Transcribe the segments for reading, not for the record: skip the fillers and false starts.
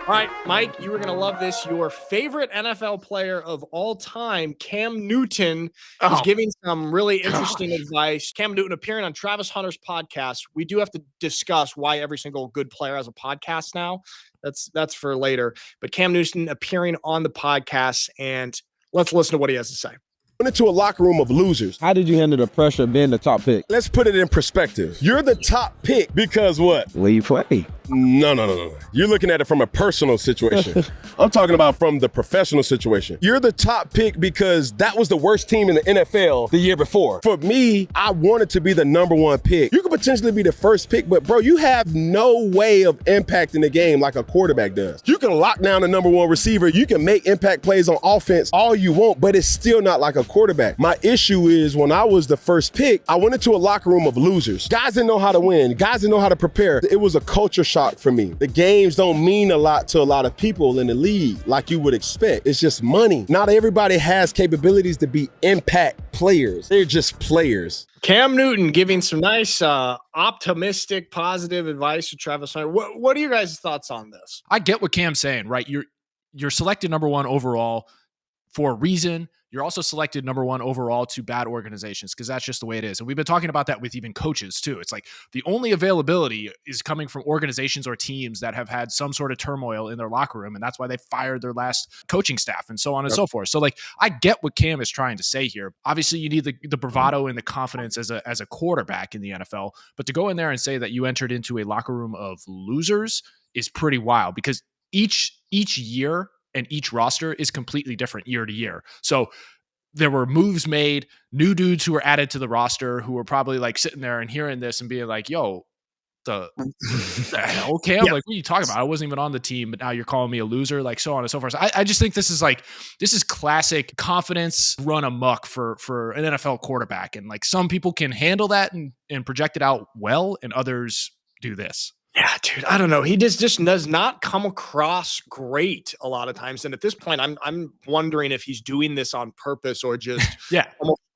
All right, Mike, you were going to love this. Your favorite NFL player of all time, Cam Newton, is giving some really interesting advice. Cam Newton appearing on Travis Hunter's podcast. We do have to discuss why every single good player has a podcast now. That's for later. But Cam Newton appearing on the podcast, and let's listen to what he has to say. Went into a locker room of losers. How did you handle the pressure of being the top pick? Let's put it in perspective. You're the top pick because what? Where you play? No. You're looking at it from a personal situation. I'm talking about from the professional situation. You're the top pick because that was the worst team in the NFL the year before. For me, I wanted to be the number one pick. You could potentially be the first pick, but bro, you have no way of impacting the game like a quarterback does. You can lock down the number one receiver. You can make impact plays on offense all you want, but it's still not like a quarterback. My issue is when I was the first pick, I went into a locker room of losers. Guys didn't know how to win. Guys didn't know how to prepare. It was a culture shock for me. The games don't mean a lot to a lot of people in the league like you would expect. It's just money. Not everybody has capabilities to be impact players. They're just players. Cam Newton giving some nice, optimistic, positive advice to Travis Hunter. What are your guys' thoughts on this? I get what Cam's saying, right? You're selected number one overall for a reason. You're also selected number one overall to bad organizations because that's just the way it is. And we've been talking about that with even coaches too. It's like the only availability is coming from organizations or teams that have had some sort of turmoil in their locker room. And that's why they fired their last coaching staff and so on and so forth. So like, I get what Cam is trying to say here. Obviously you need the bravado and the confidence as a quarterback in the NFL, but to go in there and say that you entered into a locker room of losers is pretty wild because each year and each roster is completely different year to year. So there were moves made, new dudes who were added to the roster who were probably like sitting there and hearing this and being like, yo, the hell, Cam? Like, what are you talking about? I wasn't even on the team, but now you're calling me a loser, like so on and so forth. So I just think this is classic confidence run amok for an NFL quarterback. And like some people can handle that and project it out well, and others do this. Yeah, dude, I don't know. He just does not come across great a lot of times. And at this point, I'm wondering if he's doing this on purpose or just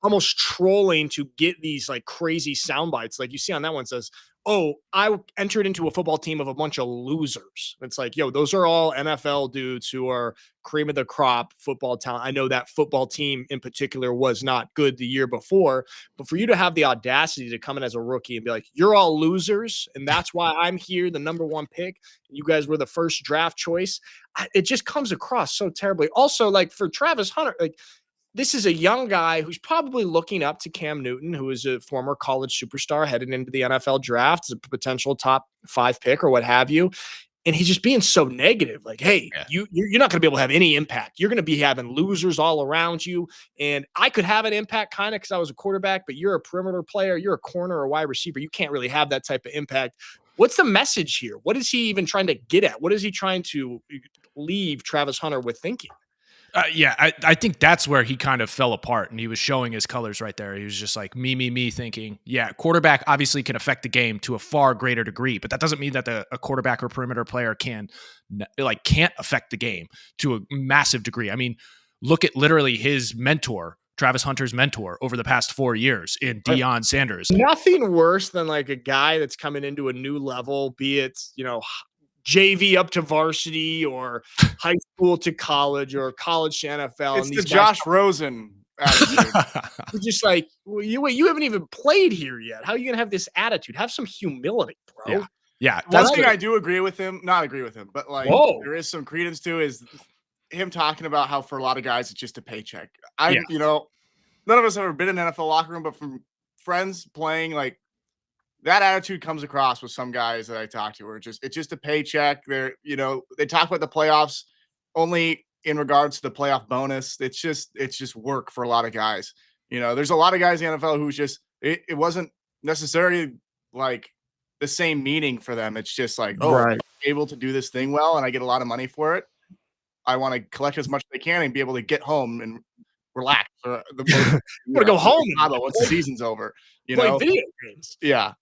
almost trolling to get these like crazy sound bites. Like you see on that one says, oh, I entered into a football team of a bunch of losers. It's like, yo, those are all NFL dudes who are cream of the crop football talent. I know that football team in particular was not good the year before, but for you to have the audacity to come in as a rookie and be like, you're all losers, and that's why I'm here, the number one pick, and you guys were the first draft choice, it just comes across so terribly. Also, like for Travis Hunter, like, this is a young guy who's probably looking up to Cam Newton, who is a former college superstar headed into the NFL draft as a potential top 5 pick or what have you. And he's just being so negative. Like, hey, you're not going to be able to have any impact. You're going to be having losers all around you. And I could have an impact kind of because I was a quarterback, but you're a perimeter player. You're a corner or wide receiver. You can't really have that type of impact. What's the message here? What is he even trying to get at? What is he trying to leave Travis Hunter with thinking? I think that's where he kind of fell apart, and he was showing his colors right there. He was just like me thinking, quarterback obviously can affect the game to a far greater degree, but that doesn't mean that a quarterback or perimeter player can't affect the game to a massive degree. I mean, look at literally his mentor, Travis Hunter's mentor over the past 4 years in Deion Sanders. Nothing worse than like a guy that's coming into a new level, be it, JV up to varsity or high school to college or college to NFL. It's the Josh Rosen attitude. You're just like, well, you haven't even played here yet. How are you going to have this attitude? Have some humility, bro. Yeah. One thing I do agree with him, not agree with him, but like there is some credence to is him talking about how for a lot of guys, it's just a paycheck. None of us have ever been in an NFL locker room, but from friends playing, like, that attitude comes across with some guys that I talk to where it's just a paycheck. They talk about the playoffs only in regards to the playoff bonus. It's just work for a lot of guys. There's a lot of guys in the NFL who just, it wasn't necessarily like the same meaning for them. It's just like, I'm able to do this thing well and I get a lot of money for it. I want to collect as much as I can and be able to get home and relax. Want to go home once the season's over. Play video games. Yeah.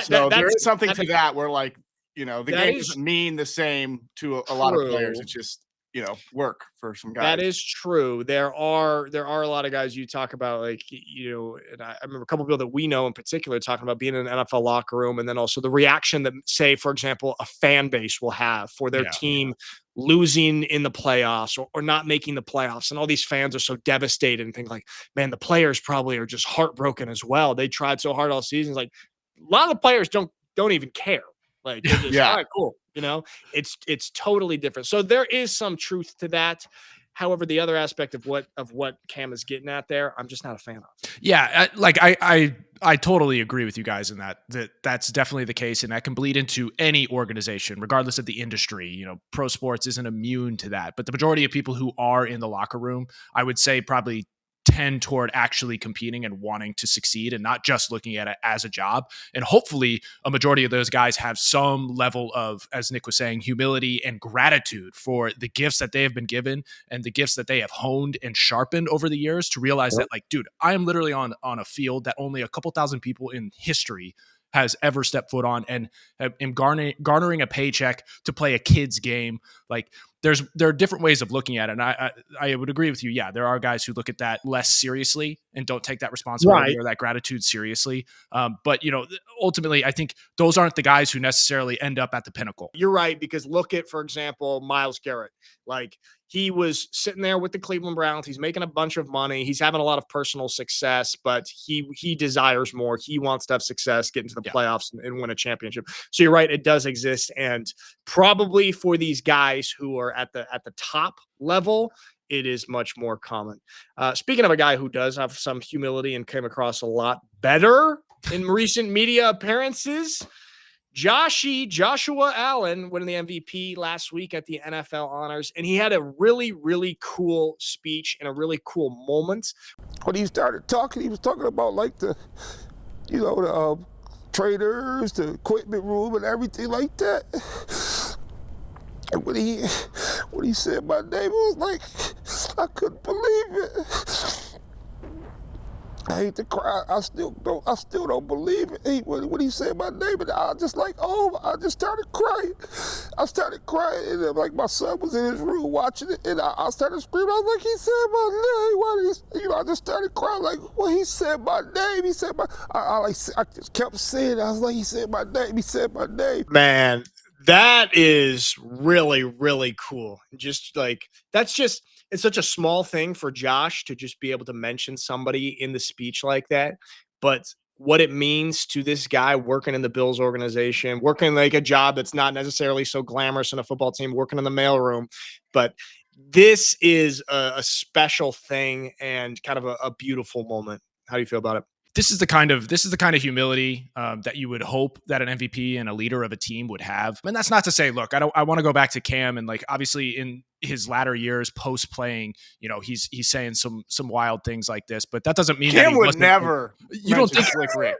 There is something to that where, like, the game doesn't mean the same to a lot of players. It's just work for some guys. That is true. There are a lot of guys you talk about, like, and I remember a couple people that we know in particular talking about being in an NFL locker room, and then also the reaction that, say, for example, a fan base will have for their team losing in the playoffs or not making the playoffs. And all these fans are so devastated and think like, man, the players probably are just heartbroken as well. They tried so hard all season. It's like a lot of the players don't even care. Like, they're just, all right, cool. It's totally different. So there is some truth to that. However, the other aspect of what Cam is getting at there, I'm just not a fan of. Yeah, I totally agree with you guys in that's definitely the case, and that can bleed into any organization, regardless of the industry. Pro sports isn't immune to that, but the majority of people who are in the locker room, I would say, probably tend toward actually competing and wanting to succeed and not just looking at it as a job. And hopefully a majority of those guys have some level of, as Nick was saying, humility and gratitude for the gifts that they have been given and the gifts that they have honed and sharpened over the years to realize that, like, dude, I am literally on a field that only a couple thousand people in history has ever stepped foot on, and am garnering a paycheck to play a kid's game. Like, there are different ways of looking at it. And I would agree with you. Yeah, there are guys who look at that less seriously and don't take that responsibility or that gratitude seriously. But, ultimately, I think those aren't the guys who necessarily end up at the pinnacle. You're right, because look at, for example, Myles Garrett. Like, he was sitting there with the Cleveland Browns. He's making a bunch of money. He's having a lot of personal success, but he desires more. He wants to have success, get into the playoffs and win a championship. So you're right, it does exist. And probably for these guys who are at the top level, it is much more common. Speaking of a guy who does have some humility and came across a lot better in recent media appearances, Joshua Allen winning the MVP last week at the NFL Honors, and he had a really, really cool speech and a really cool moment. When he started talking, he was talking about like the traders, the equipment room, and everything like that. And when he said my name, it was like I couldn't believe it. I hate to cry. I still don't believe it. When he said my name, and I just started crying. I started crying, and like my son was in his room watching it, and I started screaming. I was like, he said my name. Why did he? I just started crying. Like, well, he said my name. He said my. I just kept saying it. I was like, he said my name. He said my name. Man, that is really, really cool. Just like it's such a small thing for Josh to just be able to mention somebody in the speech like that. But what it means to this guy working in the Bills organization, working like a job that's not necessarily so glamorous in a football team, working in the mailroom. But this is a special thing and kind of a beautiful moment. How do you feel about it? This is the kind of humility that you would hope that an MVP and a leader of a team would have. And that's not to say, look, I want to go back to Cam, and like, obviously in his latter years post playing, he's saying some wild things like this, but that doesn't mean Cam that he would never. You don't think Slick Rick?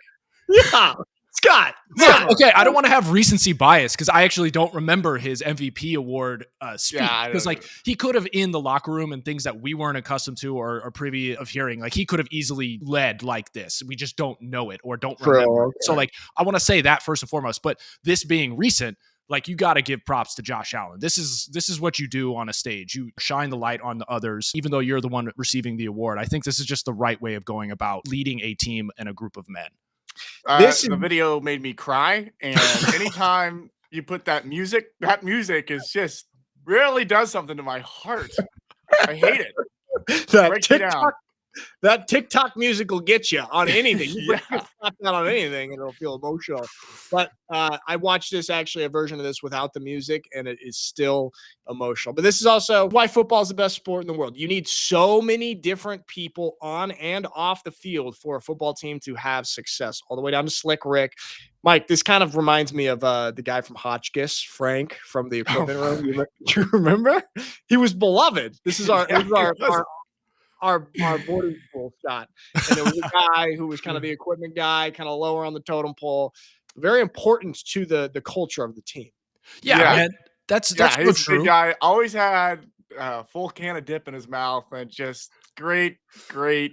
Yeah. Scott. Yeah. Okay. I don't want to have recency bias because I actually don't remember his MVP award speech. Because he could have, in the locker room and things that we weren't accustomed to or privy of hearing, like he could have easily led like this. We just don't know it or don't remember. Okay. So like, I want to say that first and foremost, but this being recent, like, you got to give props to Josh Allen. This is what you do on a stage. You shine the light on the others, even though you're the one receiving the award. I think this is just the right way of going about leading a team and a group of men. The video made me cry, and anytime you put that music is just really does something to my heart. I hate it. That TikTok music will get you on anything. You slap that on anything, and it'll feel emotional. But I watched a version of this without the music, and it is still emotional. But this is also why football is the best sport in the world. You need so many different people on and off the field for a football team to have success, all the way down to Slick Rick. Mike, this kind of reminds me of the guy from Hotchkiss, Frank, from the equipment room. You remember? He was beloved. This is our boarding school shot. And there was a guy who was kind of the equipment guy, kind of lower on the totem pole. Very important to the culture of the team. Yeah, man. That's so true. Big guy always had a full can of dip in his mouth, and just great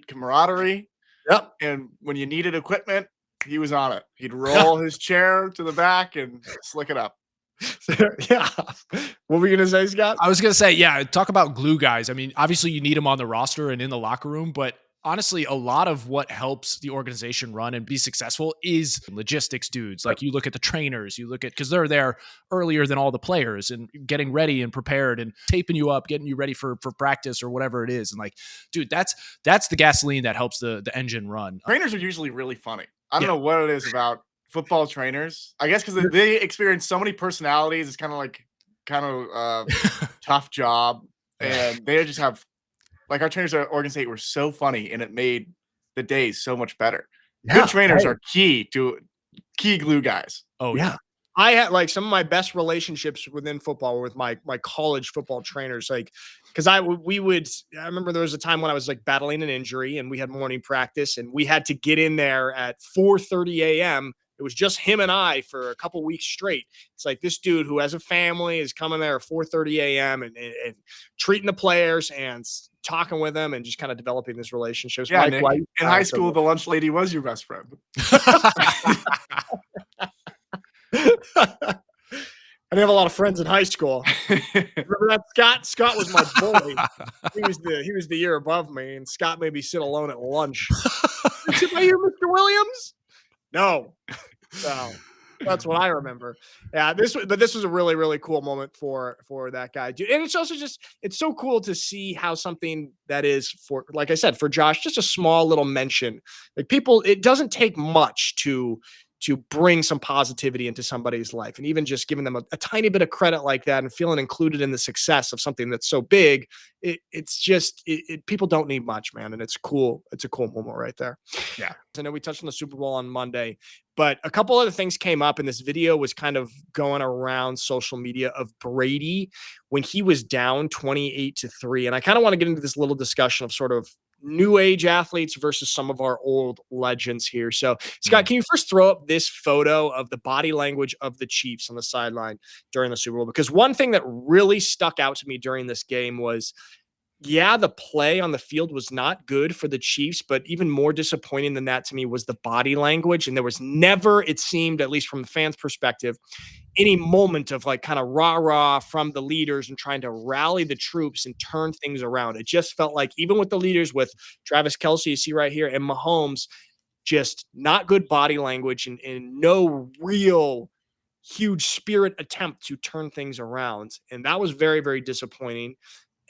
camaraderie. Yep. And when you needed equipment, he was on it. He'd roll his chair to the back and slick it up. So, yeah. What were you gonna say, Scott? I was gonna say, yeah, talk about glue guys. I mean, obviously you need them on the roster and in the locker room, but honestly, a lot of what helps the organization run and be successful is logistics dudes. Like you look at the trainers, you look at, because they're there earlier than all the players and getting ready and prepared and taping you up, getting you ready for practice or whatever it is. And like, dude, that's the gasoline that helps the engine run. Trainers are usually really funny. I don't know what it is about football trainers. I guess because they experience so many personalities. It's kind of tough job, and they just have, like, our trainers at Oregon State were so funny, and it made the days so much better. Good trainers are key glue guys. Oh yeah. I had like some of my best relationships within football were with my college football trainers. Like, because I remember there was a time when I was like battling an injury and we had morning practice and we had to get in there at 4:30 a.m. It was just him and I for a couple weeks straight. It's like this dude who has a family is coming there at 4:30 a.m. and treating the players and talking with them and just kind of developing these relationships. Yeah, Nick, in high school, the lunch lady was your best friend. I didn't have a lot of friends in high school. Remember that, Scott? Scott was my bully. He was the year above me, and Scott made me sit alone at lunch. Did I hear Mr. Williams? No. So that's what I remember. Yeah, this was a really, really cool moment for that guy, dude. And it's also just, it's so cool to see how something that is, for, like I said, for Josh, just a small little mention. Like people, it doesn't take much to bring some positivity into somebody's life. And even just giving them a tiny bit of credit like that and feeling included in the success of something that's so big, it's just, people don't need much, man. And it's cool. It's a cool moment right there. Yeah. I know we touched on the Super Bowl on Monday, but a couple other things came up, and this video was kind of going around social media of Brady when he was down 28-3. And I kind of want to get into this little discussion of sort of new age athletes versus some of our old legends here. So, Scott, can you first throw up this photo of the body language of the Chiefs on the sideline during the Super Bowl? Because one thing that really stuck out to me during this game was, yeah, the play on the field was not good for the Chiefs, but even more disappointing than that to me was the body language. And there was never, it seemed, at least from the fans' perspective, any moment of like kind of rah-rah from the leaders and trying to rally the troops and turn things around. It just felt like even with the leaders, with Travis Kelce, you see right here, and Mahomes, just not good body language and no real huge spirit attempt to turn things around. And that was very, very disappointing.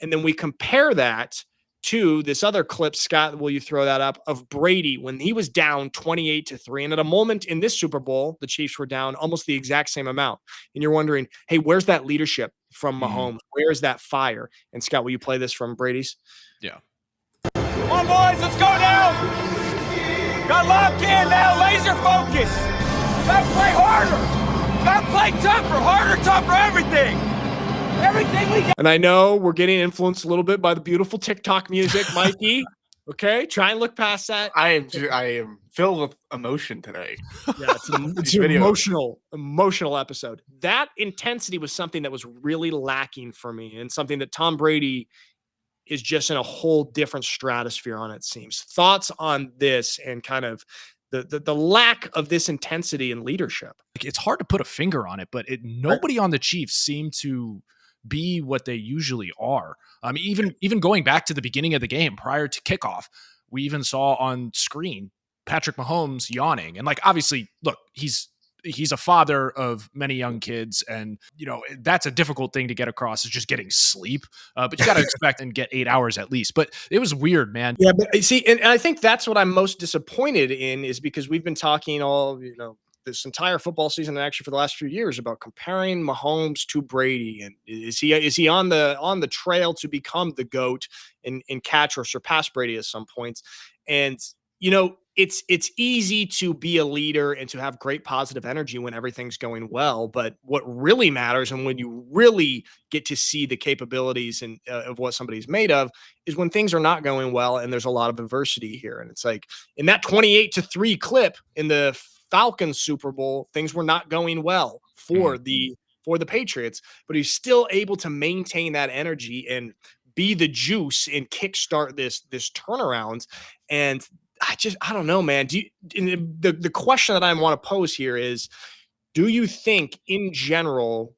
And then we compare that to this other clip, Scott, will you throw that up, of Brady when he was down 28-3. And at a moment in this Super Bowl, the Chiefs were down almost the exact same amount. And you're wondering, hey, where's that leadership from Mahomes? Where is that fire? And Scott, will you play this from Brady's? Yeah. Come on, boys, let's go now. Got locked in now, laser focus. Gotta play harder. Gotta play tougher, harder, tougher, everything. Everything we got. And I know we're getting influenced a little bit by the beautiful TikTok music, Mikey. Okay, try and look past that. I am filled with emotion today. Yeah, it's an emotional episode. That intensity was something that was really lacking for me, and something that Tom Brady is just in a whole different stratosphere on, it seems. Thoughts on this and kind of the lack of this intensity and leadership? It's hard to put a finger on it, but nobody on the Chiefs seemed to be what they usually are. I mean, even going back to the beginning of the game prior to kickoff, we even saw on screen Patrick Mahomes yawning. And like, obviously, look, he's a father of many young kids, and you know that's a difficult thing to get across, is just getting sleep. But you got to expect and get 8 hours at least. But it was weird, man. Yeah, but see, and I think that's what I'm most disappointed in, is because we've been talking all, this entire football season, and actually for the last few years, about comparing Mahomes to Brady, and is he on the trail to become the GOAT and catch or surpass Brady at some points? And it's easy to be a leader and to have great positive energy when everything's going well, but what really matters, and when you really get to see the capabilities and of what somebody's made of, is when things are not going well and there's a lot of adversity here. And it's like in that 28-3 clip in the Falcons Super Bowl, things were not going well for the Patriots, but he's still able to maintain that energy and be the juice and kickstart this turnaround. And I don't know, man. The question that I want to pose here is, do you think in general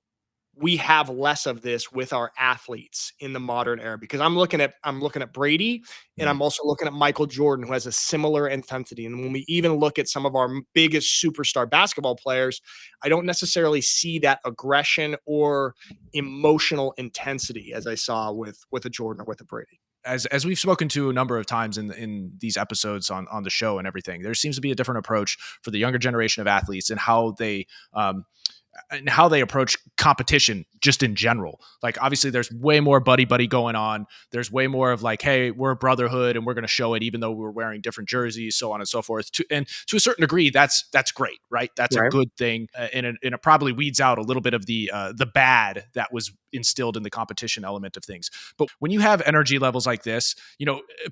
we have less of this with our athletes in the modern era, because I'm looking at Brady, and I'm also looking at Michael Jordan, who has a similar intensity. And when we even look at some of our biggest superstar basketball players, I don't necessarily see that aggression or emotional intensity as I saw with a Jordan or with a Brady. As we've spoken to a number of times in these episodes on the show and everything, there seems to be a different approach for the younger generation of athletes and how they approach competition just in general. Like, obviously there's way more buddy going on. There's way more of like, hey, we're a brotherhood and we're going to show it, even though we're wearing different jerseys, so on and so forth. And to a certain degree, that's great, right? That's a good thing. And it probably weeds out a little bit of the bad that was instilled in the competition element of things. But when you have energy levels like this,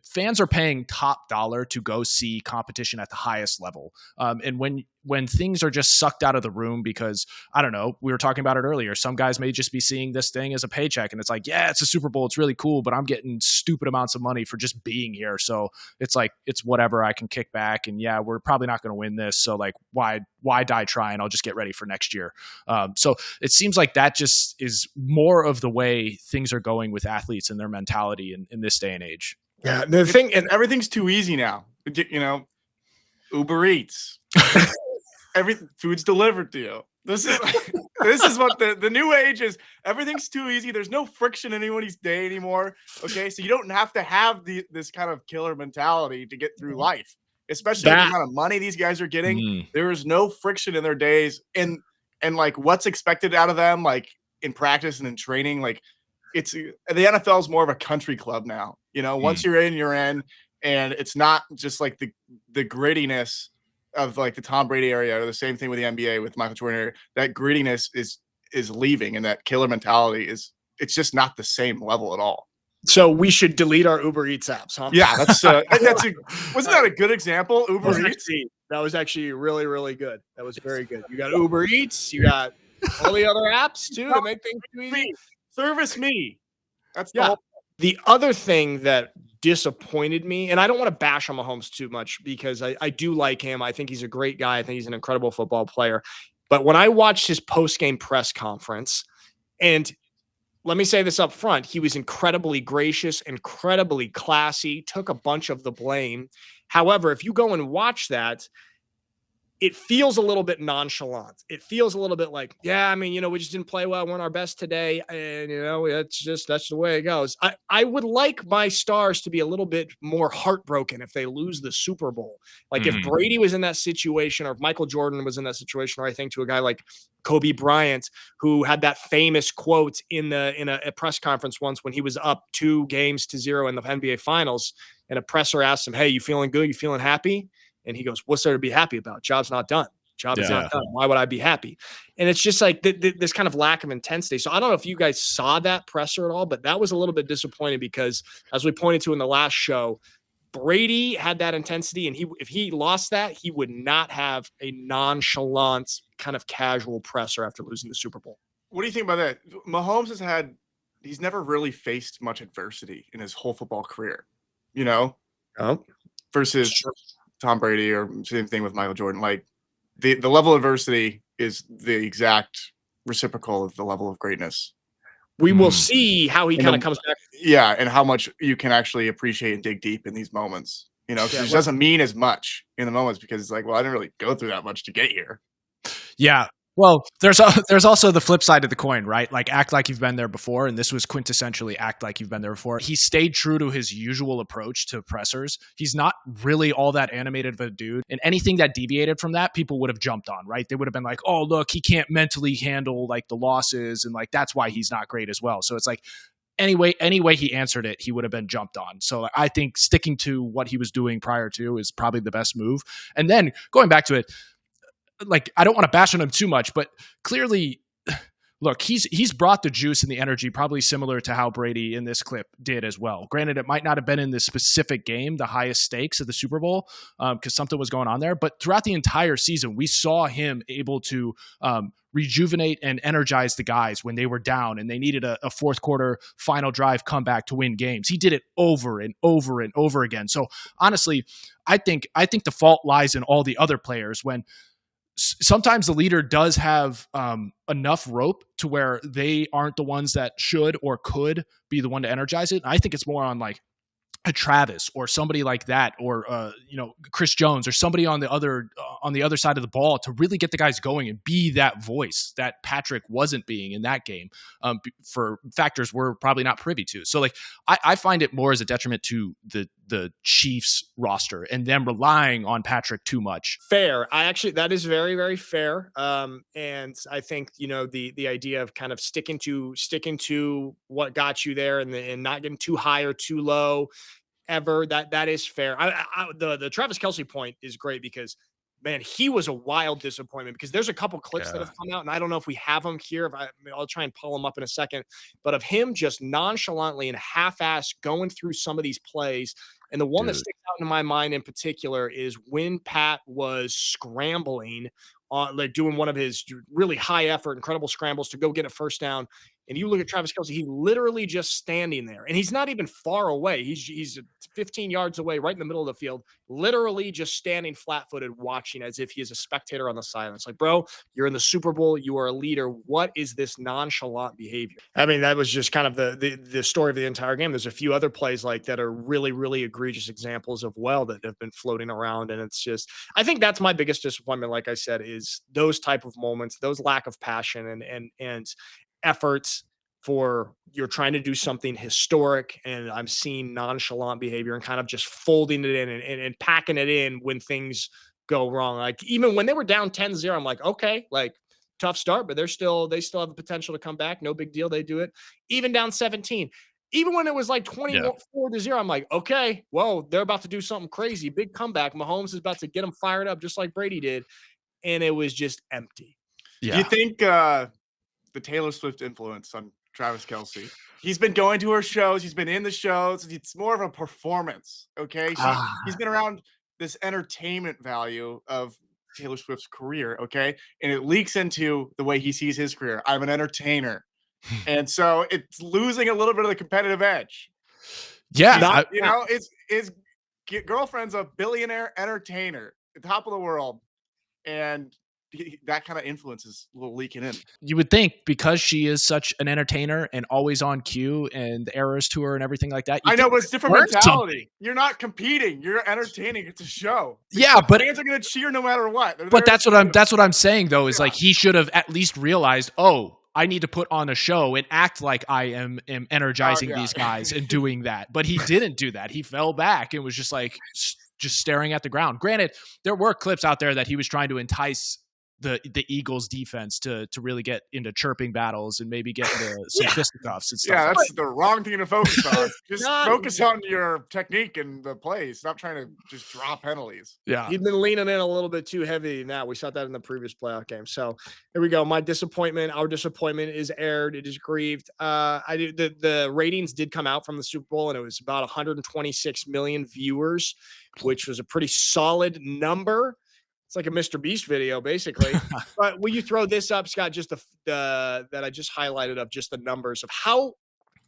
fans are paying top dollar to go see competition at the highest level. And when things are just sucked out of the room because, I don't know, we were talking about it earlier, some guys may just be seeing this thing as a paycheck, and it's like, yeah, it's a Super Bowl, it's really cool, but I'm getting stupid amounts of money for just being here. So it's like, it's whatever, I can kick back, and yeah, we're probably not going to win this. So like, why die trying? I'll just get ready for next year. So it seems like that just is more of the way things are going with athletes and their mentality in this day and age. Yeah. The thing, and everything's too easy now, Uber Eats, food's delivered to you. This is what the new age is. Everything's too easy. There's no friction in anybody's day anymore. Okay. So you don't have to have this kind of killer mentality to get through life, especially with the amount of money these guys are getting. There is no friction in their days. And like what's expected out of them, like in practice and in training, like the NFL is more of a country club now. Once you're in, and it's not just like the grittiness of like the Tom Brady area, or the same thing with the NBA with Michael Jordan area. That grittiness is leaving, and that killer mentality it's just not the same level at all. So we should delete our Uber Eats apps, huh? Yeah, wasn't that a good example? Uber Eats. That was actually really, really good. That was very good. You got Uber Eats, you got all the other apps too to make things too easy. Service me. That's the other thing that disappointed me, and I don't want to bash on Mahomes too much because I do like him. I think he's a great guy. I think he's an incredible football player. But when I watched his post-game press conference, and let me say this up front, he was incredibly gracious, incredibly classy, took a bunch of the blame. However, if you go and watch that, it feels a little bit nonchalant. It feels a little bit like, yeah, I mean, we just didn't play well. We're our best today. And, that's the way it goes. I would like my stars to be a little bit more heartbroken if they lose the Super Bowl. Like if Brady was in that situation, or if Michael Jordan was in that situation, or I think to a guy like Kobe Bryant, who had that famous quote in a press conference once when he was up 2-0 in the NBA Finals, and a presser asked him, hey, you feeling good? You feeling happy? And he goes, what's there to be happy about? Job's not done. Job is not done. Why would I be happy? And it's just like this kind of lack of intensity. So I don't know if you guys saw that presser at all, but that was a little bit disappointing because, as we pointed to in the last show, Brady had that intensity, and if he lost that, he would not have a nonchalant kind of casual presser after losing the Super Bowl. What do you think about that? Mahomes he's never really faced much adversity in his whole football career, versus Tom Brady, or same thing with Michael Jordan. Like the level of adversity is the exact reciprocal of the level of greatness. We will see how he kind of comes back. Yeah, and how much you can actually appreciate and dig deep in these moments. Because it doesn't mean as much in the moments, because it's like, well, I didn't really go through that much to get here. Yeah. Well, there's also the flip side of the coin, right? Like, act like you've been there before. And this was quintessentially act like you've been there before. He stayed true to his usual approach to pressers. He's not really all that animated of a dude. And anything that deviated from that, people would have jumped on, right? They would have been like, oh, look, he can't mentally handle like the losses. And like, that's why he's not great as well. So it's like, any way he answered it, he would have been jumped on. So I think sticking to what he was doing prior to is probably the best move. And then going back to it, like, I don't want to bash on him too much, but clearly, look, he's brought the juice and the energy, probably similar to how Brady in this clip did as well. Granted, it might not have been in this specific game, the highest stakes of the Super Bowl, because something was going on there. But throughout the entire season, we saw him able to rejuvenate and energize the guys when they were down and they needed a fourth quarter final drive comeback to win games. He did it over and over and over again. So honestly, I think the fault lies in all the other players when sometimes the leader does have enough rope to where they aren't the ones that should or could be the one to energize it. I think it's more on like a Travis or somebody like that, or Chris Jones or somebody on the other side of the ball to really get the guys going and be that voice that Patrick wasn't being in that game for factors we're probably not privy to. So like I find it more as a detriment to the Chiefs roster and them relying on Patrick too much. Fair. That is very, very fair. And I think, the idea of kind of sticking to what got you there and not getting too high or too low ever, that is fair. The Travis Kelce point is great because, man, he was a wild disappointment, because there's a couple clips that have come out, and I don't know if we have them here. I'll try and pull them up in a second, but of him just nonchalantly and half-ass going through some of these plays. And the one that sticks out in my mind in particular is when Pat was scrambling on, like, doing one of his really high effort, incredible scrambles to go get a first down. And you look at Travis Kelce, he literally just standing there, and he's not even far away. He's 15 yards away, right in the middle of the field, literally just standing flat-footed, watching as if he is a spectator on the sidelines. Like, bro, you're in the Super Bowl. You are a leader. What is this nonchalant behavior? I mean, that was just kind of the story of the entire game. There's a few other plays like that are really, really egregious examples of that have been floating around. And it's just, I think that's my biggest disappointment, like I said, is those type of moments, those lack of passion and efforts for you're trying to do something historic, and I'm seeing nonchalant behavior and kind of just folding it in and packing it in when things go wrong. Like even when they were down 10-0, I'm like, okay, like tough start, but they still have the potential to come back. No big deal. They do it. Even down 17, even when it was like 24-0, I'm like, okay, whoa, they're about to do something crazy. Big comeback. Mahomes is about to get them fired up just like Brady did. And it was just empty. Yeah. Do you think the Taylor Swift influence on Travis Kelce? He's been going to her shows. He's been in the shows. It's more of a performance. Okay. He's been around this entertainment value of Taylor Swift's career. Okay. And it leaks into the way he sees his career. I'm an entertainer. And so it's losing a little bit of the competitive edge. Yeah. His girlfriend's a billionaire entertainer at the top of the world. And that kind of influence is a little leaking in. You would think because she is such an entertainer and always on cue and the Eras tour and everything like that. I know, but it's different mentality. You're not competing. You're entertaining. It's a show. Yeah, but fans are going to cheer no matter what. But that's what I'm saying though, is like he should have at least realized, I need to put on a show and act like I am energizing these guys and doing that. But he didn't do that. He fell back and was just like just staring at the ground. Granted, there were clips out there that he was trying to entice the Eagles defense to really get into chirping battles and maybe get into some fisticuffs and stuff. Yeah, that's the wrong thing to focus on. Just focus on your technique and the plays. Stop trying to just draw penalties. Yeah. He's been leaning in a little bit too heavy now. We saw that in the previous playoff game. So here we go. Our disappointment is aired. It is grieved. The ratings did come out from the Super Bowl, and it was about 126 million viewers, which was a pretty solid number. It's like a Mr. Beast video, basically. But will you throw this up, Scott, just that I just highlighted of just the numbers of how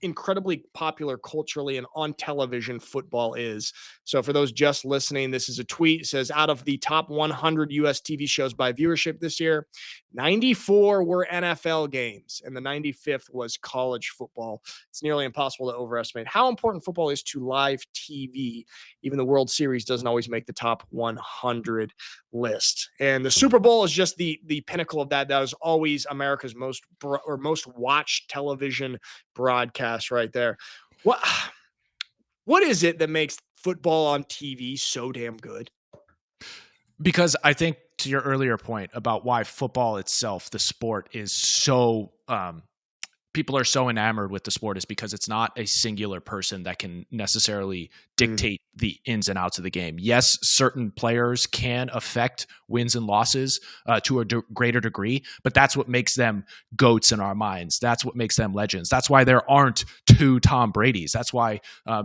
incredibly popular culturally and on television football is. So for those just listening, this is a tweet. It says, out of the top 100 U.S. TV shows by viewership this year, 94 were NFL games, and the 95th was college football. It's nearly impossible to overestimate how important football is to live TV. Even the World Series doesn't always make the top 100 list. And the Super Bowl is just the pinnacle of that. That was always America's most watched television broadcast right there. What is it that makes football on TV so damn good? Because I think, to your earlier point about why football itself, the sport, is so people are so enamored with the sport, is because it's not a singular person that can necessarily dictate the ins and outs of the game. Yes, certain players can affect wins and losses to a greater degree, but that's what makes them GOATs in our minds. That's what makes them legends. That's why there aren't two Tom Bradys. That's why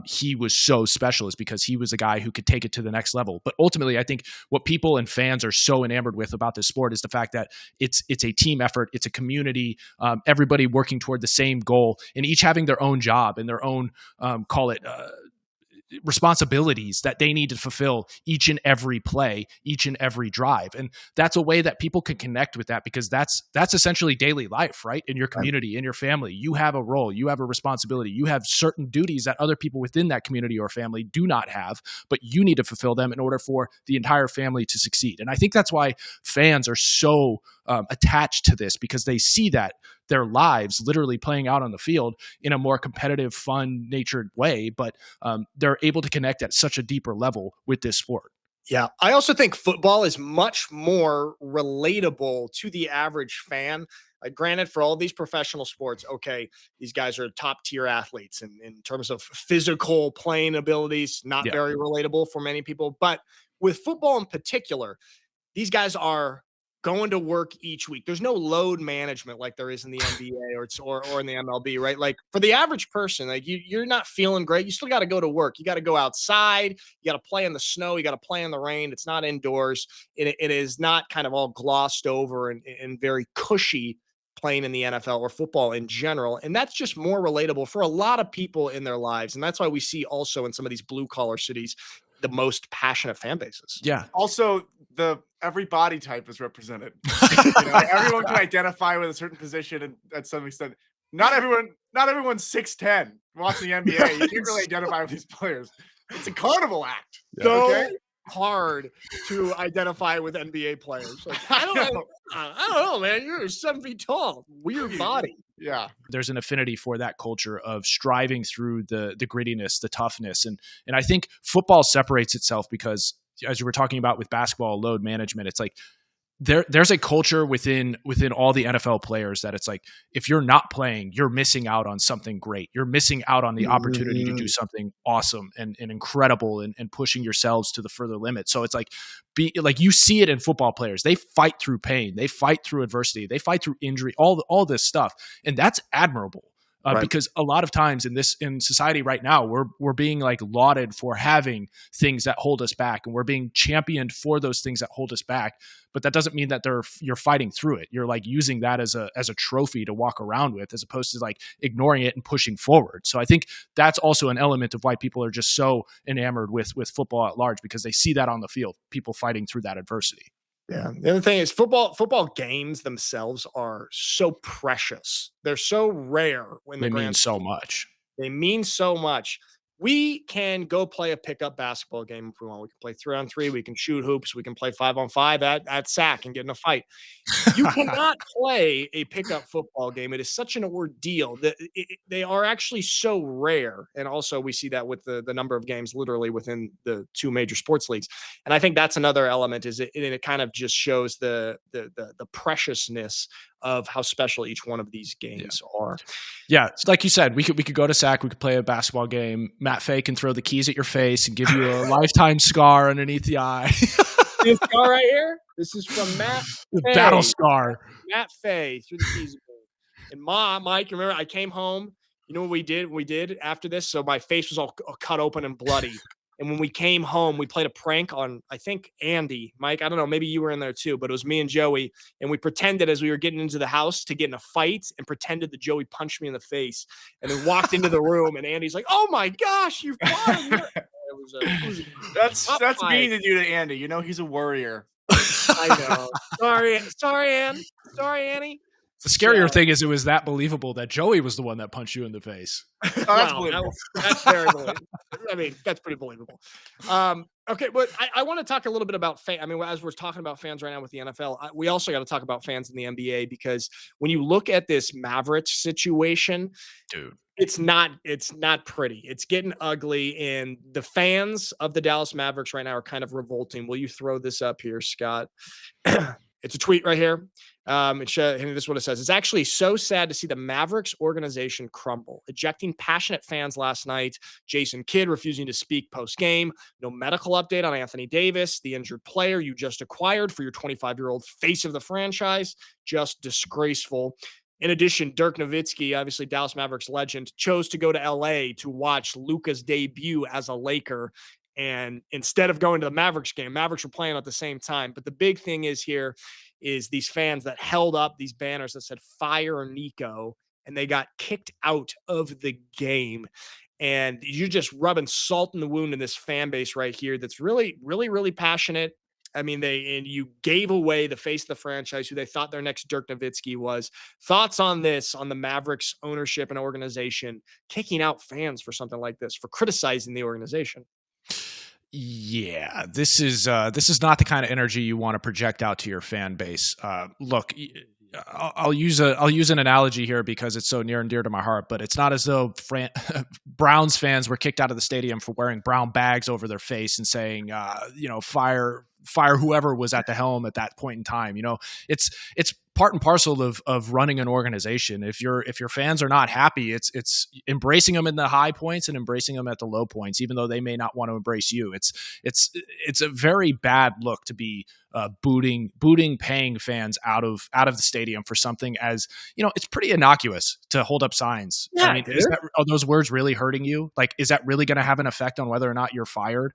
he was so special, is because he was a guy who could take it to the next level. But ultimately, I think what people and fans are so enamored with about this sport is the fact that it's a team effort. It's a community, everybody working toward the same goal and each having their own job and their own, responsibilities that they need to fulfill each and every play, each and every drive. And that's a way that people can connect with that, because that's essentially daily life, right? In your community, in your family, you have a role, you have a responsibility, you have certain duties that other people within that community or family do not have, but you need to fulfill them in order for the entire family to succeed. And I think that's why fans are so attached to this, because they see that their lives literally playing out on the field in a more competitive, fun natured way, but they're able to connect at such a deeper level with this sport. Yeah. I also think football is much more relatable to the average fan. Granted, for all these professional sports, okay, these guys are top tier athletes, and in terms of physical playing abilities, not very relatable for many people. But with football in particular, these guys are going to work each week. There's no load management like there is in the NBA or in the MLB, right? Like for the average person, like you're not feeling great. You still got to go to work. You got to go outside. You got to play in the snow. You got to play in the rain. It's not indoors. It is not kind of all glossed over and very cushy playing in the NFL or football in general. And that's just more relatable for a lot of people in their lives. And that's why we see also in some of these blue collar cities, the most passionate fan bases. Yeah. Also, every body type is represented. Everyone can identify with a certain position, and at some extent, not everyone's 6'10" watching the NBA. You can't really identify with these players. It's a carnival act. So hard to identify with NBA players. Like, I don't know, man. You're 7 feet tall. Weird body. Yeah. There's an affinity for that culture of striving through the grittiness, the toughness. And I think football separates itself because, as you were talking about with basketball load management, it's like there's a culture within all the NFL players that it's like, if you're not playing, you're missing out on something great. You're missing out on the opportunity to do something awesome and incredible and pushing yourselves to the further limit. So it's like, you see it in football players. They fight through pain. They fight through adversity. They fight through injury, all this stuff. And that's admirable. Because a lot of times in society right now, we're being like lauded for having things that hold us back, and we're being championed for those things that hold us back. But that doesn't mean that you're fighting through it. You're like using that as a trophy to walk around with, as opposed to like ignoring it and pushing forward. So I think that's also an element of why people are just so enamored with football at large, because they see that on the field, people fighting through that adversity. Yeah. The other thing is football games themselves are so precious. They're so rare when they mean so much. They mean so much. We can go play a pickup basketball game if we want. We can play 3-on-3. We can shoot hoops. We can play 5-on-5 at sack and get in a fight. You cannot play a pickup football game. It is such an ordeal that they are actually so rare. And also we see that with the number of games literally within the two major sports leagues. And I think that's another element, is it kind of just shows the preciousness of how special each one of these games are. Yeah, like you said, we could go to sack, we could play a basketball game. Matt Fay can throw the keys at your face and give you a lifetime scar underneath the eye. This scar right here, this is from Matt Fay. Battle scar. Matt Fay threw the keys at me. And Mike, remember I came home, you know what we did after this? So my face was all cut open and bloody. And when we came home, we played a prank on, I think, Andy. Mike, I don't know, maybe you were in there too, but it was me and Joey. And we pretended as we were getting into the house to get in a fight, and pretended that Joey punched me in the face, and then walked into the room. And Andy's like, "Oh my gosh, you've won." That's mean to do to Andy. You know, he's a warrior. I know. Sorry, Ann. Sorry, Annie. The scarier thing is it was that believable that Joey was the one that punched you in the face. That's believable. That's very believable. I mean, that's pretty believable. Okay, but I want to talk a little bit about I mean, as we're talking about fans right now with the NFL, we also got to talk about fans in the NBA, because when you look at this Mavericks situation, dude, it's not pretty. It's getting ugly, and the fans of the Dallas Mavericks right now are kind of revolting. Will you throw this up here, Scott? It's a tweet right here. This is what it says. It's actually so sad to see the Mavericks organization crumble. Ejecting passionate fans last night. Jason Kidd refusing to speak post-game. No medical update on Anthony Davis, the injured player you just acquired for your 25-year-old face of the franchise. Just disgraceful. In addition, Dirk Nowitzki, obviously Dallas Mavericks legend, chose to go to LA to watch Luka's debut as a Laker. And instead of going to the Mavericks game, Mavericks were playing at the same time. But the big thing is these fans that held up these banners that said "Fire Nico," and they got kicked out of the game. And you're just rubbing salt in the wound in this fan base right here that's really, really, really passionate. I mean, you gave away the face of the franchise who they thought their next Dirk Nowitzki was. Thoughts on this, on the Mavericks ownership and organization kicking out fans for something like this, for criticizing the organization? Yeah, this is not the kind of energy you want to project out to your fan base. Look, I'll use an analogy here because it's so near and dear to my heart, but it's not as though Browns fans were kicked out of the stadium for wearing brown bags over their face and saying, fire whoever was at the helm at that point in time. It's part and parcel of running an organization. If your fans are not happy, it's embracing them in the high points and embracing them at the low points, even though they may not want to embrace you. It's a very bad look to be booting paying fans out of the stadium for something as, it's pretty innocuous to hold up signs. Yeah, I mean, are those words really hurting you? Like, is that really going to have an effect on whether or not you're fired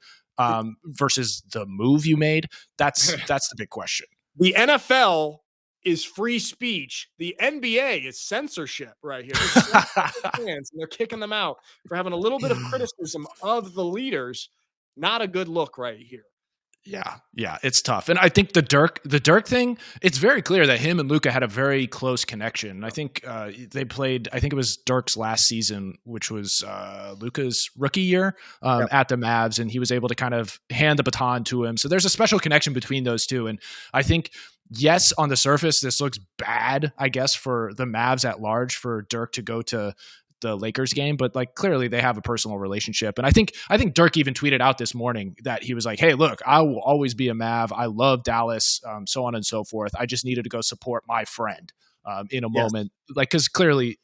versus the move you made? That's the big question. The NFL is free speech. The NBA is censorship right here. Fans, and they're kicking them out for having a little bit of criticism of the leaders. Not a good look right here. Yeah, it's tough. And I think the Dirk thing, it's very clear that him and Luka had a very close connection. I think they played, I think it was Dirk's last season, which was Luka's rookie year at the Mavs, and he was able to kind of hand the baton to him. So there's a special connection between those two. And I think, yes, on the surface, this looks bad, I guess, for the Mavs at large, for Dirk to go to the Lakers game, but like clearly they have a personal relationship. And I think Dirk even tweeted out this morning that he was like, hey, look, I will always be a Mav. I love Dallas, so on and so forth. I just needed to go support my friend in a moment. Like, because clearly,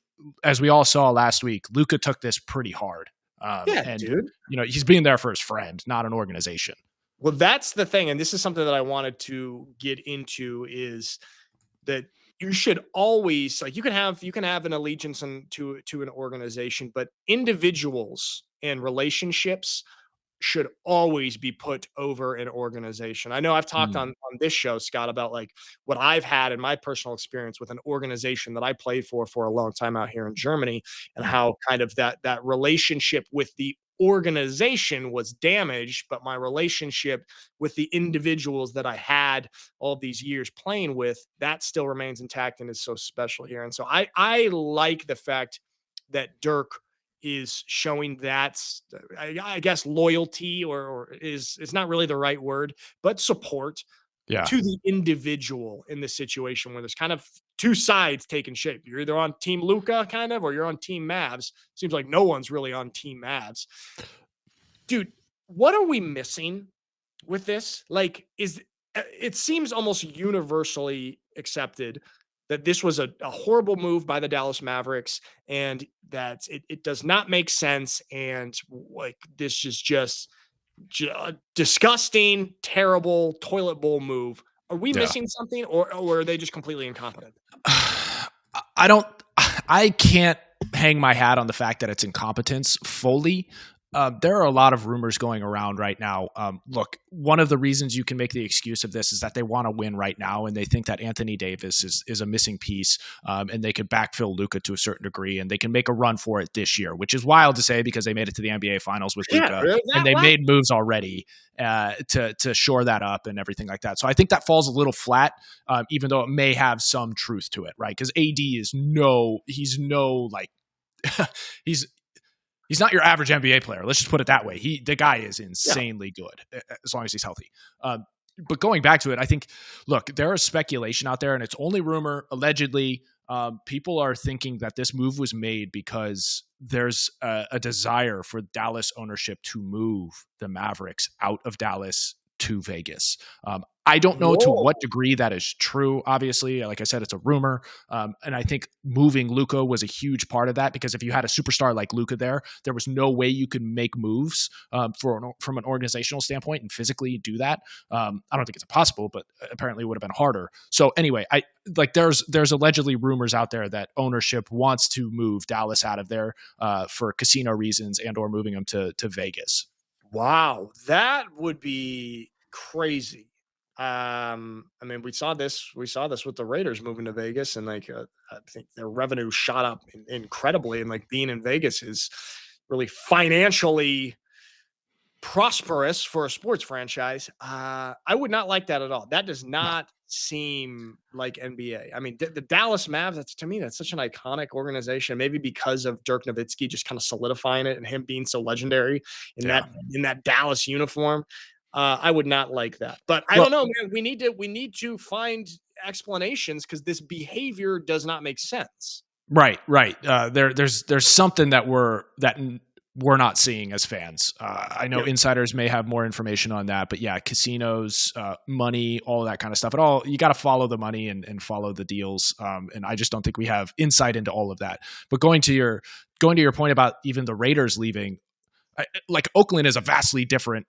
as we all saw last week, Luka took this pretty hard. Dude. He's being there for his friend, not an organization. Well, that's the thing. And this is something that I wanted to get into, is that you should always, like, you can have an allegiance to an organization, but individuals and relationships should always be put over an organization. I know I've talked on this show, Scott, about like what I've had in my personal experience with an organization that I played for a long time out here in Germany, and how kind of that relationship with the organization was damaged, but my relationship with the individuals that I had all these years playing with, that still remains intact and is so special here. And so I like the fact that Dirk is showing that, I guess, loyalty, or is not really the right word, but support to the individual in this situation where there's kind of two sides taking shape. You're either on Team Luka kind of, or you're on Team Mavs. Seems like no one's really on Team Mavs. Dude, what are we missing with this? Like, it seems almost universally accepted that this was a horrible move by the Dallas Mavericks, and that it does not make sense. And like, this is just disgusting, terrible toilet bowl move. Are we missing something, or are they just completely incompetent? I can't hang my hat on the fact that it's incompetence fully. There are a lot of rumors going around right now. Look, one of the reasons you can make the excuse of this is that they want to win right now, and they think that Anthony Davis is a missing piece, and they could backfill Luka to a certain degree, and they can make a run for it this year, which is wild to say because they made it to the NBA Finals with Luka, and they made moves already to shore that up and everything like that. So I think that falls a little flat, even though it may have some truth to it, right? Because AD is he's not your average NBA player. Let's just put it that way. The guy is insanely good as long as he's healthy. But going back to it, I think, look, there is speculation out there, and it's only rumor, allegedly. People are thinking that this move was made because there's a desire for Dallas ownership to move the Mavericks out of Dallas to Vegas. I don't know to what degree that is true. Obviously, like I said, it's a rumor. And I think moving Luka was a huge part of that, because if you had a superstar like Luka there was no way you could make moves from an organizational standpoint and physically do that. I don't think it's impossible, but apparently it would have been harder. So anyway, there's allegedly rumors out there that ownership wants to move Dallas out of there for casino reasons and or moving them to Vegas. Wow, that would be crazy. I mean, we saw this with the Raiders moving to Vegas, and like I think their revenue shot up incredibly, and like being in Vegas is really financially prosperous for a sports franchise. I would not like that at all. That does not seem like NBA. I mean, the Dallas Mavs, to me, that's such an iconic organization, maybe because of Dirk Nowitzki just kind of solidifying it and him being so legendary in that Dallas uniform. I would not like that, but I don't know, man. We need to find explanations because this behavior does not make sense. Right. There's something that we're not seeing as fans. I know insiders may have more information on that, but yeah, casinos, money, all that kind of stuff. You got to follow the money and follow the deals. And I just don't think we have insight into all of that. But going to your point about even the Raiders leaving, like Oakland is a vastly different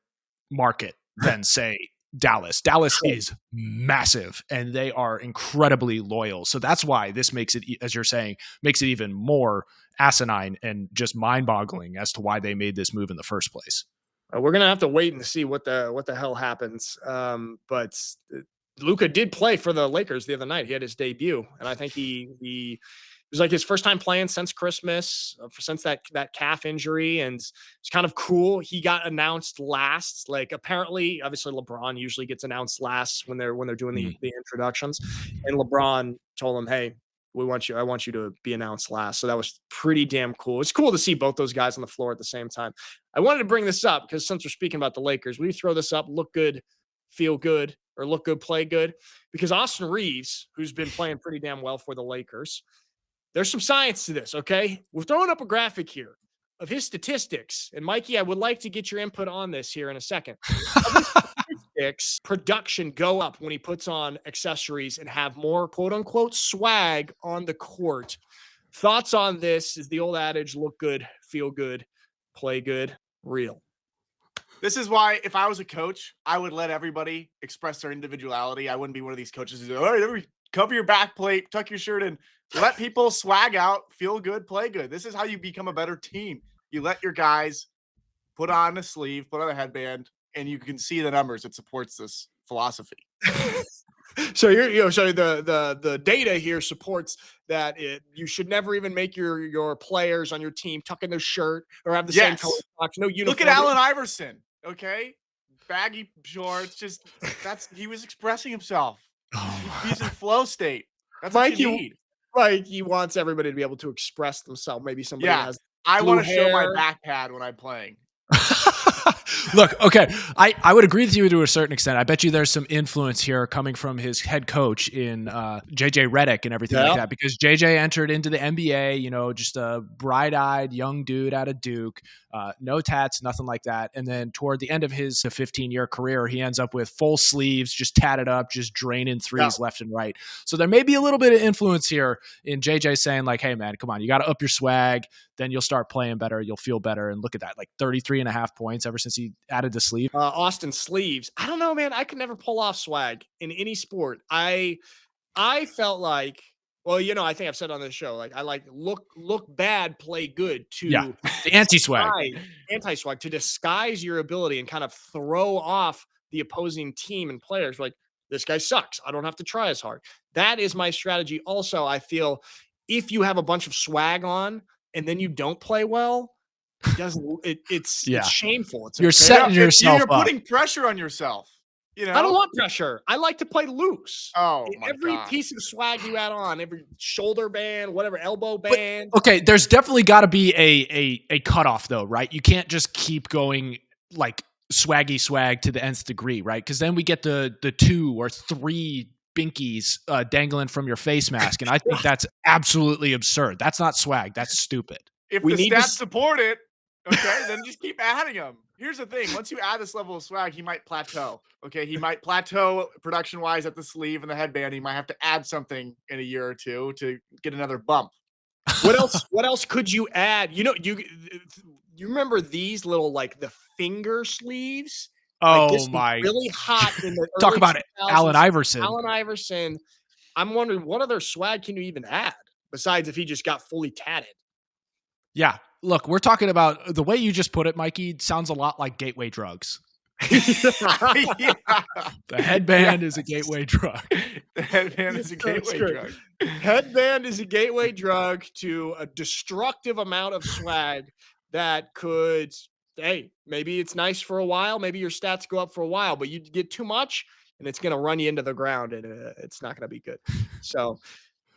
market than say Dallas. Dallas is massive and they are incredibly loyal. So that's why this makes it, as you're saying, makes it even more asinine and just mind-boggling as to why they made this move in the first place. We're gonna have to wait and see what the hell happens. But Luka did play for the Lakers the other night. He had his debut, and I think he it was like his first time playing since Christmas, since that calf injury, and it's kind of cool. He got announced last. Like apparently, obviously, LeBron usually gets announced last when they're doing the introductions, and LeBron told him, "Hey, I want you to be announced last." So that was pretty damn cool. It's cool to see both those guys on the floor at the same time. I wanted to bring this up because since we're speaking about the Lakers, will you throw this up? Look good, feel good, or look good, play good? Because Austin Reeves, who's been playing pretty damn well for the Lakers, there's some science to this, okay? We're throwing up a graphic here of his statistics. And Mikey, I would like to get your input on this here in a second. Production go up when he puts on accessories and have more quote unquote swag on the court. Thoughts on this? Is the old adage look good, feel good, play good, real? This is why if I was a coach, I would let everybody express their individuality. I wouldn't be one of these coaches who's, all right, everybody cover your back plate, tuck your shirt in, let people swag out, feel good, play good. This is how you become a better team. You let your guys put on a sleeve, put on a headband, and you can see the numbers. It supports this philosophy. So the data here supports that you should never even make your players on your team tuck in their shirt or have the same color socks. No uniform. Look at Allen Iverson. Okay, baggy shorts. He was expressing himself. He's in flow state. That's what you need. Like he wants everybody to be able to express themselves. Maybe somebody has. I want to show my back pad when I'm playing. Look, okay, I would agree with you to a certain extent. I bet you there's some influence here coming from his head coach in JJ Redick and everything like that, because JJ entered into the NBA, just a bright-eyed young dude out of Duke, no tats, nothing like that. And then toward the end of his 15-year career, he ends up with full sleeves, just tatted up, just draining threes left and right. So there may be a little bit of influence here in JJ saying like, hey, man, come on, you got to up your swag. Then you'll start playing better. You'll feel better. And look at that, like 33.5 points ever since he added the sleeve. Austin sleeves. I don't know, man. I could never pull off swag in any sport. I felt like, well, I think I've said on this show, like I like look bad, play good the anti-swag to disguise your ability and kind of throw off the opposing team and players. Like this guy sucks. I don't have to try as hard. That is my strategy. Also, I feel if you have a bunch of swag on and then you don't play well, it's shameful. You're setting yourself up. You're putting pressure on yourself. I don't want pressure. I like to play loose. Oh, every piece of swag you add on, every shoulder band, whatever, elbow band. But, okay, there's definitely got to be a cutoff, though, right? You can't just keep going like swaggy swag to the nth degree, right? Because then we get the 2 or 3 binkies dangling from your face mask, and I think that's absolutely absurd. That's not swag. That's stupid. If the stats support it, okay, then just keep adding them. Here's the thing. Once you add this level of swag, he might plateau. Okay, he might plateau production-wise at the sleeve and the headband. He might have to add something in a year or two to get another bump. What else could you add? You remember these little, like, the finger sleeves? Oh, like my. Really hot in the Talk about it. Allen Iverson. I'm wondering, what other swag can you even add besides if he just got fully tatted? Yeah. Look, we're talking about the way you just put it, Mikey, sounds a lot like gateway drugs. The headband is a gateway drug. The headband is a gateway drug. Headband is a gateway drug to a destructive amount of swag that could, hey, maybe it's nice for a while. Maybe your stats go up for a while, but you get too much and it's going to run you into the ground, and it's not going to be good. So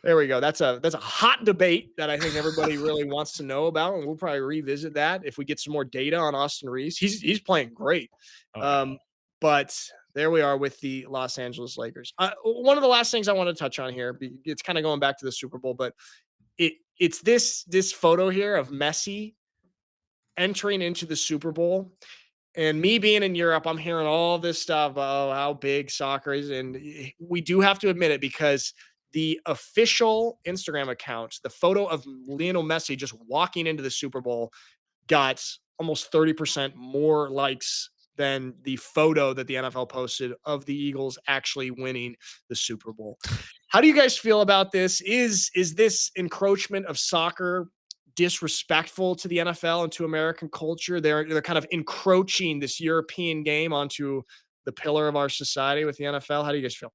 there we go. That's a hot debate that I think everybody really wants to know about, and we'll probably revisit that if we get some more data on Austin Reeves. He's playing great. But there we are with the Los Angeles Lakers. One of the last things I want to touch on here, it's kind of going back to the Super Bowl, but it's this photo here of Messi entering into the Super Bowl. And me being in Europe, I'm hearing all this stuff about how big soccer is. And we do have to admit it, because the official Instagram account, the photo of Lionel Messi just walking into the Super Bowl, got almost 30% more likes than the photo that the NFL posted of the Eagles actually winning the Super Bowl. How do you guys feel about this? Is this encroachment of soccer disrespectful to the NFL and to American culture? They're kind of encroaching this European game onto the pillar of our society with the NFL. How do you guys feel?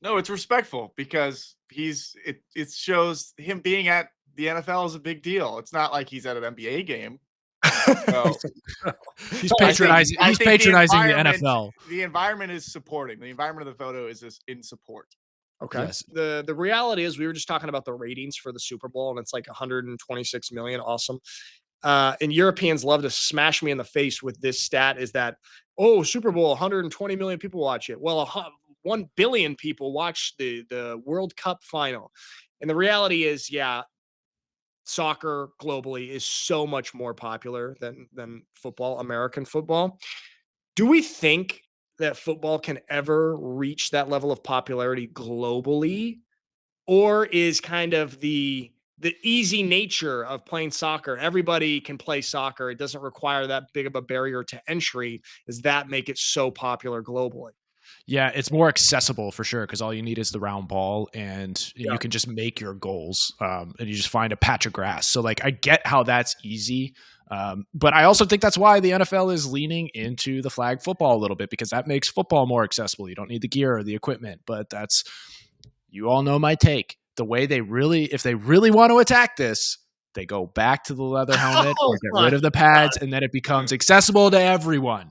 No, it's respectful, because it shows him being at the NFL is a big deal. It's not like he's at an NBA game. So, he's patronizing. He's patronizing the NFL. The environment is supporting. The environment of the photo is in support. Okay. Yes. The reality is, we were just talking about the ratings for the Super Bowl, and it's like 126 million. Awesome. And Europeans love to smash me in the face with this stat, is that, Super Bowl, 120 million people watch it. Well, 1 billion people watch the World Cup final. And the reality is, soccer globally is so much more popular than football, American football. Do we think that football can ever reach that level of popularity globally? Or is kind of the easy nature of playing soccer, everybody can play soccer, it doesn't require that big of a barrier to entry, does that make it so popular globally? Yeah, it's more accessible for sure, because all you need is the round ball, and you can just make your goals, and you just find a patch of grass. So, like, I get how that's easy, but I also think that's why the NFL is leaning into the flag football a little bit, because that makes football more accessible. You don't need the gear or the equipment, but you all know my take. The way if they really want to attack this, they go back to the leather helmet or get rid of the pads, and then it becomes accessible to everyone.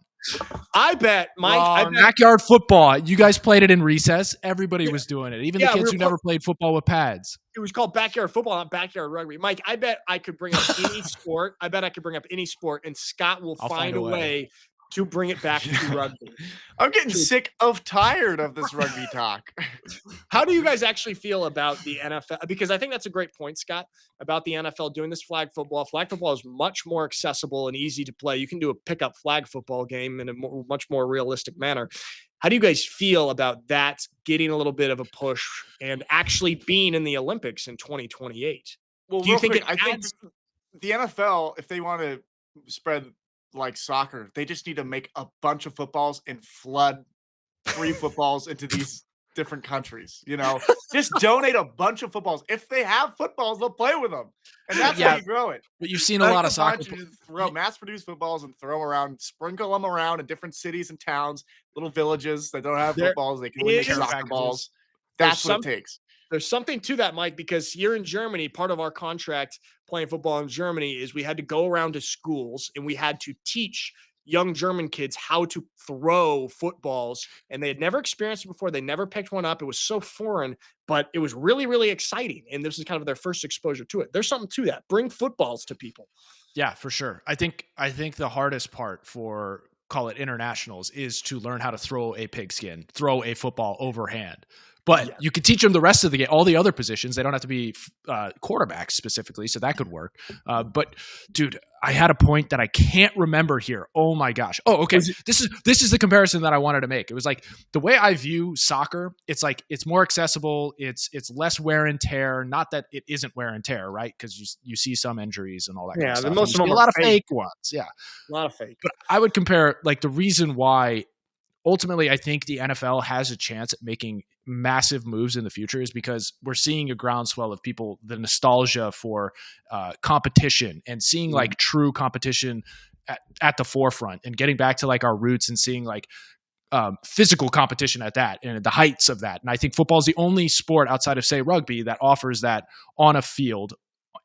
I bet, Mike. Backyard football. You guys played it in recess. Everybody was doing it. Even the kids who never played football with pads. It was called backyard football, not backyard rugby. Mike, I bet I could bring up any sport. And Scott will find a way to bring it back to rugby. I'm getting tired of this rugby talk. How do you guys actually feel about the NFL? Because I think that's a great point, Scott, about the NFL doing this flag football. Flag football is much more accessible and easy to play. You can do a pickup flag football game in a much more realistic manner. How do you guys feel about that getting a little bit of a push and actually being in the Olympics in 2028? Well, do you think I think the NFL, if they want to spread like soccer, they just need to make a bunch of footballs and flood free footballs into these different countries. Just donate a bunch of footballs. If they have footballs, they'll play with them, and that's how you grow it. But you've seen a lot of soccer. Mass-produce footballs and throw them around, sprinkle them around in different cities and towns, little villages that don't have footballs. They can win soccer balls. That's what it takes. There's something to that, Mike, because here in Germany, part of our contract playing football in Germany is we had to go around to schools and we had to teach young German kids how to throw footballs. And they had never experienced it before. They never picked one up. It was so foreign, but it was really, really exciting. And this is kind of their first exposure to it. There's something to that. Bring footballs to people. Yeah, for sure. I think the hardest part for, call it internationals, is to learn how to throw a pigskin, throw a football overhand. But you could teach them the rest of the game, all the other positions. They don't have to be quarterbacks specifically, so that could work. But dude, I had a point that I can't remember here. Oh my gosh. Oh, okay. This is the comparison that I wanted to make. It was like the way I view soccer. It's like it's more accessible. It's less wear and tear. Not that it isn't wear and tear, right? Because you see some injuries and all that. Yeah, kind of stuff. Most of them a lot of fake ones. Yeah, a lot of fake. But I would compare like the reason why. Ultimately, I think the NFL has a chance at making massive moves in the future is because we're seeing a groundswell of people, the nostalgia for competition and seeing like true competition at the forefront and getting back to like our roots and seeing like physical competition at that and the heights of that. And I think football is the only sport outside of, say, rugby that offers that on a field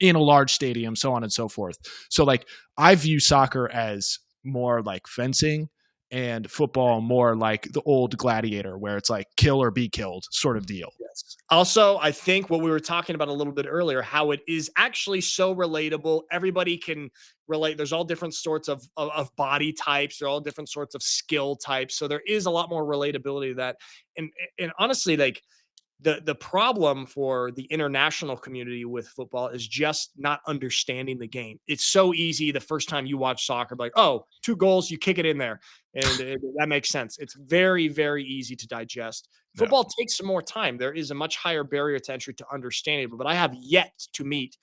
in a large stadium, so on and so forth. So like I view soccer as more like fencing and football more like the old gladiator where it's like kill or be killed sort of deal. Yes. Also, I think what we were talking about a little bit earlier, how it is actually so relatable. Everybody can relate. There's all different sorts of body types. There are all different sorts of skill types. So there is a lot more relatability to that. And honestly, like the problem for the international community with football is just not understanding the game. It's so easy the first time you watch soccer, like, oh, 2 goals, you kick it in there. And that makes sense. It's very, very easy to digest. Football takes some more time. There is a much higher barrier to entry to understanding it, but I have yet to meet.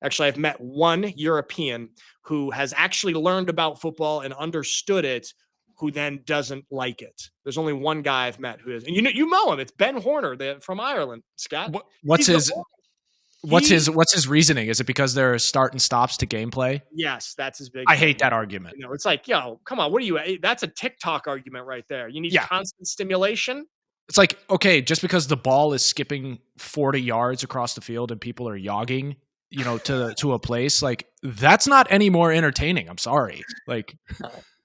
Actually, I've met one European who has actually learned about football and understood it, who then doesn't like it. There's only one guy I've met who is, and you know him. It's Ben Horner from Ireland. Scott, what's his reasoning? Is it because there are start and stops to gameplay? Yes, that's his big. I hate that argument. It's like, yo, come on, what are you? That's a TikTok argument right there. You need constant stimulation. It's like, okay, just because the ball is skipping 40 yards across the field and people are jogging, to a place, like that's not any more entertaining. I'm sorry, like.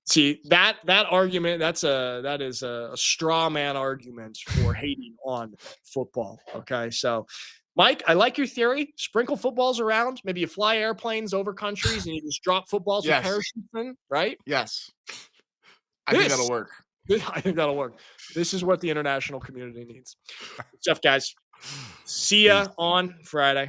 See, that argument, that is a straw man argument for hating on football. Okay. So Mike, I like your theory. Sprinkle footballs around. Maybe you fly airplanes over countries and you just drop footballs with parachutes in, right? Yes. I think that'll work. I think that'll work. This is what the international community needs. Stuff, guys. See ya on Friday.